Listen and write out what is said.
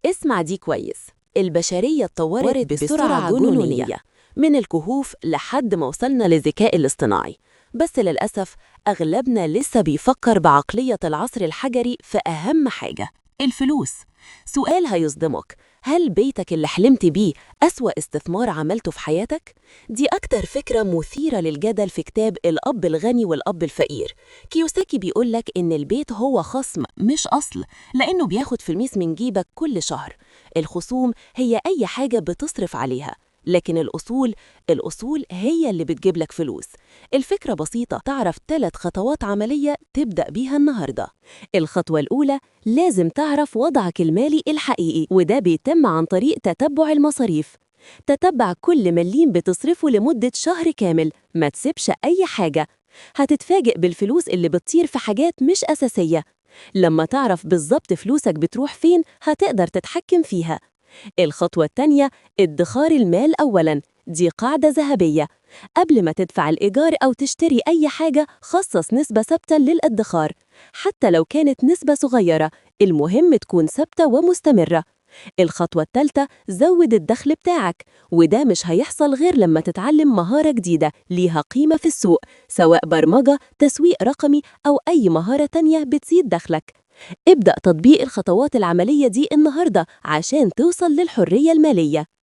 اسمع دي كويس. البشرية اتطورت بسرعة جنونية، من الكهوف لحد ما وصلنا للذكاء الاصطناعي. بس للأسف أغلبنا لسه بيفكر بعقلية العصر الحجري في أهم حاجة: الفلوس. سؤال هيصدمك: هل بيتك اللي حلمت بيه أسوأ استثمار عملته في حياتك؟ دي أكتر فكرة مثيرة للجدل في كتاب الأب الغني والأب الفقير. كيوساكي بيقولك إن البيت هو خصم مش أصل، لأنه بياخد فلوس من جيبك كل شهر. الخصوم هي أي حاجة بتصرف عليها، لكن الأصول هي اللي بتجيب لك فلوس. الفكرة بسيطة، تعرف 3 خطوات عملية تبدأ بيها النهاردة. الخطوة الأولى: لازم تعرف وضعك المالي الحقيقي، وده بيتم عن طريق تتبع المصاريف. تتبع كل مليم بتصرفه لمدة شهر كامل، ما تسيبش أي حاجة. هتتفاجئ بالفلوس اللي بتطير في حاجات مش أساسية. لما تعرف بالظبط فلوسك بتروح فين، هتقدر تتحكم فيها. الخطوة التانية: ادخار المال أولاً. دي قاعدة ذهبية. قبل ما تدفع الإيجار أو تشتري أي حاجة، خصص نسبة ثابتة للادخار. حتى لو كانت نسبة صغيرة، المهم تكون ثابتة ومستمرة. الخطوة الثالثة: زود الدخل بتاعك، وده مش هيحصل غير لما تتعلم مهارة جديدة ليها قيمة في السوق، سواء برمجة، تسويق رقمي، أو أي مهارة تانية بتزيد دخلك. ابدأ تطبيق الخطوات العملية دي النهاردة عشان توصل للحرية المالية.